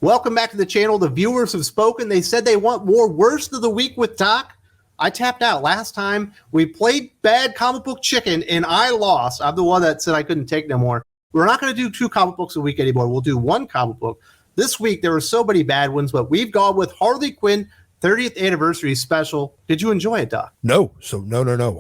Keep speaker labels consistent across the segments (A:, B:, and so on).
A: Welcome back to the channel. The viewers have spoken. They said they want more Worst of the Week with Doc. I tapped out. Last time we played Bad Comic Book Chicken and I lost. I'm the one that said I couldn't take no more. We're not going to do 2 comic books a week anymore. We'll do 1 comic book. This week there were so many bad ones, but we've gone with Harley Quinn 30th Anniversary Special. Did you enjoy it, Doc?
B: No.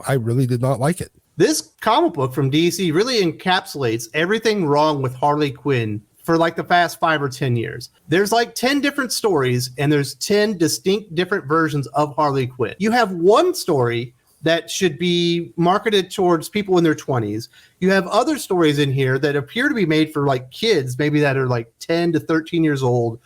B: I really did not like it.
A: This comic book from DC really encapsulates everything wrong with Harley Quinn for like the past 5 or 10 years. There's like 10 different stories and there's 10 distinct different versions of Harley Quinn. You have one story that should be marketed towards people in their 20s. You have other stories in here that appear to be made for like kids, maybe that are like 10 to 13 years old.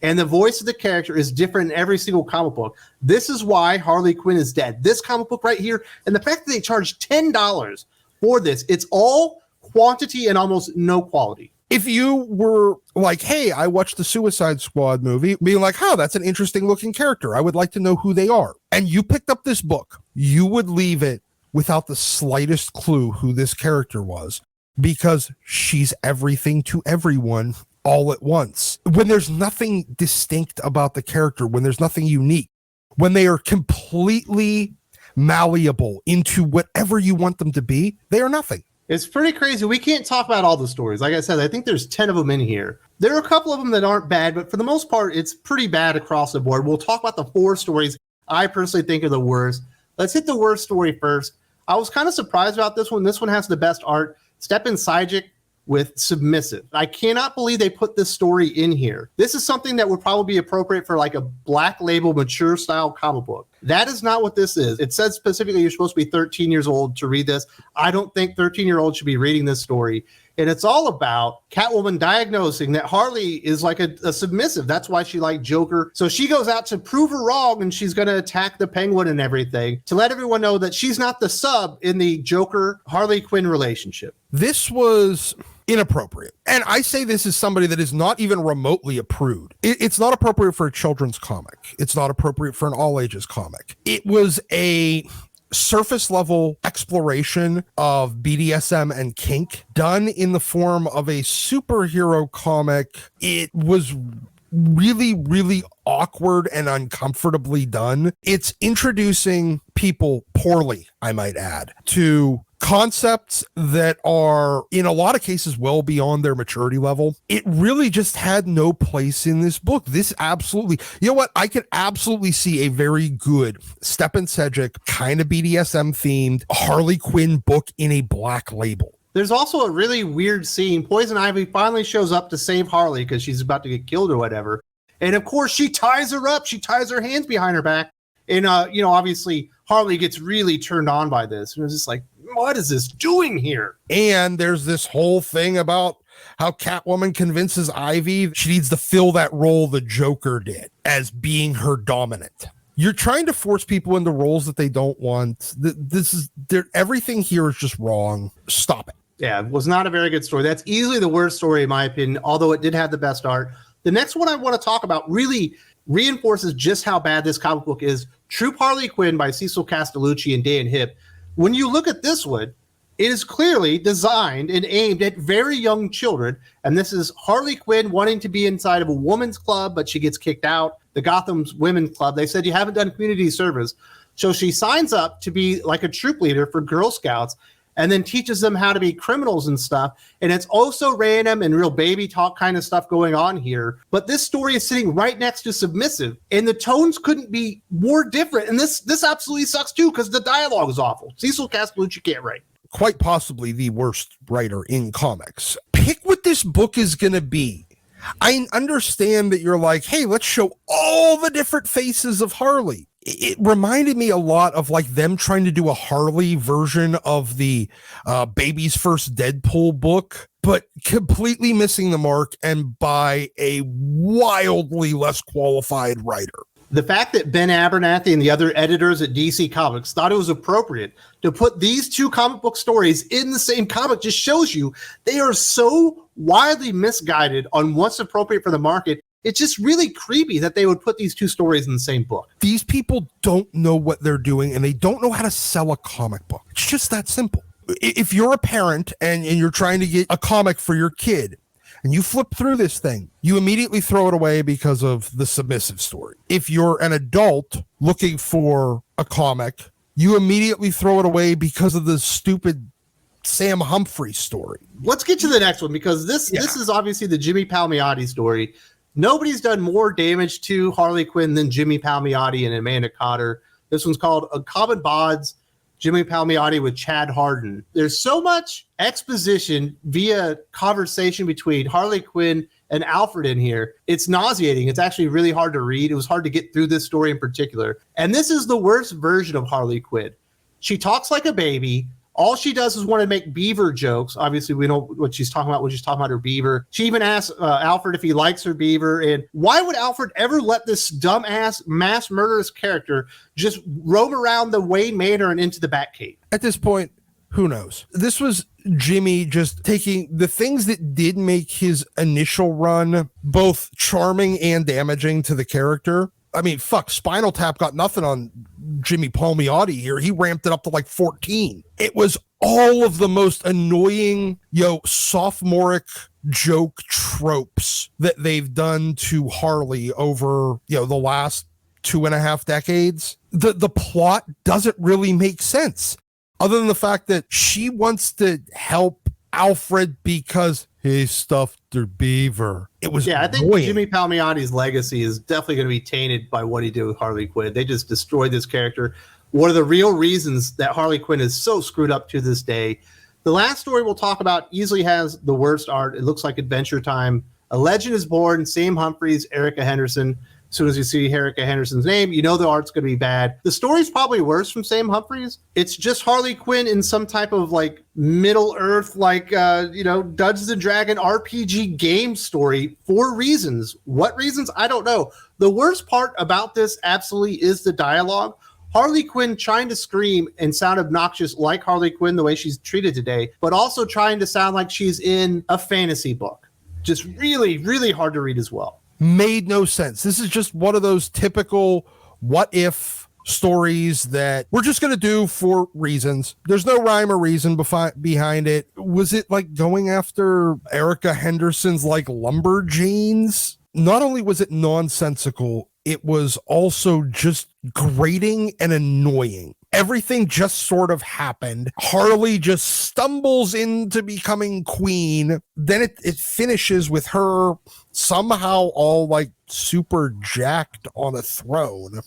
A: And the voice of the character is different in every single comic book. This is why Harley Quinn is dead. This comic book right here, and the fact that they charge $10 for this, it's all quantity and almost no quality.
B: If you were like, hey, I watched the Suicide Squad movie, being like, oh, that's an interesting looking character, I would like to know who they are, and you picked up this book, you would leave it without the slightest clue who this character was, because she's everything to everyone all at once. When there's nothing distinct about the character, when there's nothing unique, when they are completely malleable into whatever you want them to be, they are nothing.
A: It's pretty crazy. We can't talk about all the stories. Like I said, I think there's 10 of them in here. There are a couple of them that aren't bad, but for the most part, it's pretty bad across the board. We'll talk about the 4 stories I personally think are the worst. Let's hit the worst story first. I was kind of surprised about this one. This one has the best art. Stjepan Sejic with Submissive. I cannot believe they put this story in here. This is something that would probably be appropriate for like a black label mature style comic book. That is not what this is. It says specifically you're supposed to be 13 years old to read this. I don't think 13-year-olds should be reading this story. And it's all about Catwoman diagnosing that Harley is like a submissive. That's why she liked Joker. So she goes out to prove her wrong, and she's going to attack the Penguin and everything to let everyone know that she's not the sub in the Joker-Harley Quinn relationship.
B: This was inappropriate. And I say this as somebody that is not even remotely a prude. It's not appropriate for a children's comic. It's not appropriate for an all ages comic. It was a surface level exploration of BDSM and kink done in the form of a superhero comic. It was really, really awkward and uncomfortably done. It's introducing people poorly, I might add, to concepts that are in a lot of cases well beyond their maturity level. It really just had no place in this book. This absolutely, you know what? I could absolutely see a very good Stjepan Sejic kind of BDSM themed Harley Quinn book in a black label.
A: There's also a really weird scene. Poison Ivy finally shows up to save Harley because she's about to get killed or whatever. And of course she ties her up. She ties her hands behind her back. And, obviously Harley gets really turned on by this. And it was just like, what is this doing here?
B: And there's this whole thing about how Catwoman convinces Ivy she needs to fill that role the Joker did as being her dominant. You're trying to force people into roles that they don't want. Everything here is just wrong. Stop it.
A: Yeah, it was not a very good story. That's easily the worst story in my opinion, although it did have the best art. The next one I want to talk about really reinforces just how bad this comic book is. Troop Harley Quinn by Cecil Castellucci and Dan Hipp. When you look at this one, it is clearly designed and aimed at very young children. And this is Harley Quinn wanting to be inside of a women's club, but she gets kicked out. The Gotham's Women's Club, they said, you haven't done community service. So she signs up to be like a troop leader for Girl Scouts and then teaches them how to be criminals and stuff. And it's also random and real baby talk kind of stuff going on here. But this story is sitting right next to Submissive, and the tones couldn't be more different. And this absolutely sucks too, because the dialogue is awful. Cecil Castellucci can't write.
B: Quite possibly the worst writer in comics. Pick what this book is going to be. I understand that you're like, hey, let's show all the different faces of Harley. It reminded me a lot of like them trying to do a Harley version of the Baby's First Deadpool book, but completely missing the mark and by a wildly less qualified writer.
A: The fact that Ben Abernathy and the other editors at DC Comics thought it was appropriate to put these 2 comic book stories in the same comic just shows you they are so widely misguided on what's appropriate for the market. It's just really creepy that they would put these 2 stories in the same book.
B: These people don't know what they're doing, and they don't know how to sell a comic book. It's just that simple. If you're a parent and you're trying to get a comic for your kid, and you flip through this thing, you immediately throw it away because of the submissive story. If you're an adult looking for a comic, you immediately throw it away because of the stupid Sam Humphries story.
A: Let's get to the next one, because this is obviously the Jimmy Palmiotti story. Nobody's done more damage to Harley Quinn than Jimmy Palmiotti and Amanda Cotter. This one's called Uncommon Bods, Jimmy Palmiotti with Chad Hardin. There's so much exposition via conversation between Harley Quinn and Alfred in here. It's nauseating. It's actually really hard to read. It was hard to get through this story in particular. And this is the worst version of Harley Quinn. She talks like a baby. All she does is want to make beaver jokes. Obviously, we know what she's talking about when she's talking about her beaver. She even asks Alfred if he likes her beaver. And why would Alfred ever let this dumbass mass murderous character just roam around the Wayne Manor and into the Batcave?
B: At this point, who knows? This was Jimmy just taking the things that did make his initial run both charming and damaging to the character. I mean, fuck, Spinal Tap got nothing on Jimmy Palmiotti here. He ramped it up to like 14. It was all of the most annoying, sophomoric joke tropes that they've done to Harley over, the last 2.5 decades. The plot doesn't really make sense, other than the fact that she wants to help Alfred because he stuffed their beaver. It was
A: I think
B: annoying.
A: Jimmy Palmiotti's legacy is definitely going to be tainted by what he did with Harley Quinn. They just destroyed this character. One of the real reasons that Harley Quinn is so screwed up to this day. The last story we'll talk about easily has the worst art. It looks like Adventure Time. A Legend is Born, Sam Humphries, Erica Henderson. As soon as you see Erica Henderson's name, you know the art's going to be bad. The story's probably worse from Sam Humphries. It's just Harley Quinn in some type of like Middle Earth, like, Dungeons and Dragons RPG game story for reasons. What reasons? I don't know. The worst part about this absolutely is the dialogue. Harley Quinn trying to scream and sound obnoxious like Harley Quinn, the way she's treated today, but also trying to sound like she's in a fantasy book. Just really, really hard to read as well.
B: Made no sense. This is just one of those typical what if stories that we're just going to do for reasons. There's no rhyme or reason behind it. Was it like going after Erica Henderson's like lumberjanes? Not only was it nonsensical, it was also just grating and annoying. Everything just sort of happened. Harley just stumbles into becoming queen. Then it finishes with her somehow all like super jacked on a throne.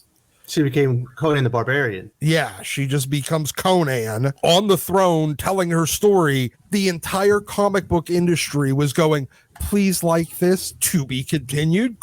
A: She became Conan the Barbarian.
B: Yeah, she just becomes Conan on the throne telling her story. The entire comic book industry was going, please like this, to be continued, ?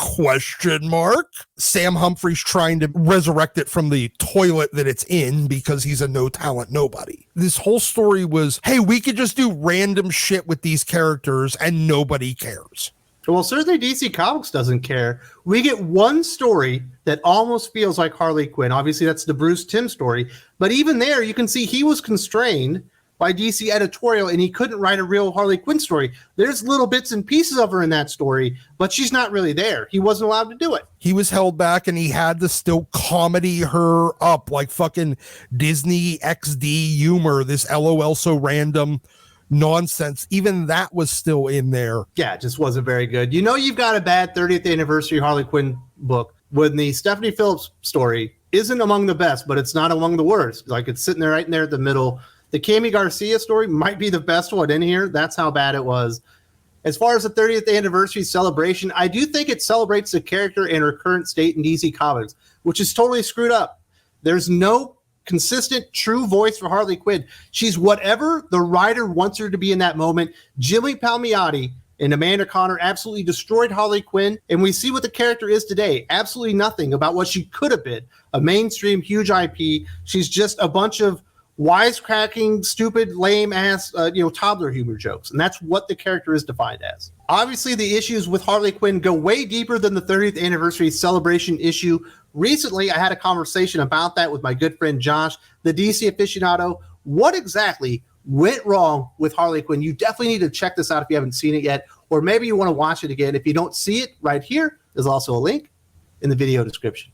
B: Sam Humphries trying to resurrect it from the toilet that it's in because he's a no talent nobody. This whole story was, hey, we could just do random shit with these characters and nobody cares.
A: Well, certainly DC Comics doesn't care. We get one story that almost feels like Harley Quinn. Obviously, that's the Bruce Timm story. But even there, you can see he was constrained by DC editorial, and he couldn't write a real Harley Quinn story. There's little bits and pieces of her in that story, but she's not really there. He wasn't allowed to do it.
B: He was held back, and he had to still comedy her up like fucking Disney XD humor, this LOL so random nonsense. Even that was still in there.
A: Yeah, it just wasn't very good. You know you've got a bad 30th anniversary Harley Quinn book when the Stephanie Phillips story isn't among the best, but it's not among the worst. Like, it's sitting there right in there at the middle. The Cami Garcia story might be the best one in here. That's how bad it was. As far as the 30th anniversary celebration, I do think it celebrates the character in her current state in DC Comics, which is totally screwed up. There's no consistent, true voice for Harley Quinn. She's whatever the writer wants her to be in that moment. Jimmy Palmiotti and Amanda Conner absolutely destroyed Harley Quinn, and we see what the character is today. Absolutely nothing about what she could have been. A mainstream, huge IP. She's just a bunch of wisecracking, stupid, lame-ass, toddler humor jokes, and that's what the character is defined as. Obviously, the issues with Harley Quinn go way deeper than the 30th anniversary celebration issue. Recently, I had a conversation about that with my good friend Josh, the DC aficionado. What exactly went wrong with Harley Quinn? You definitely need to check this out if you haven't seen it yet, or maybe you want to watch it again. If you don't see it, right here, there's also a link in the video description.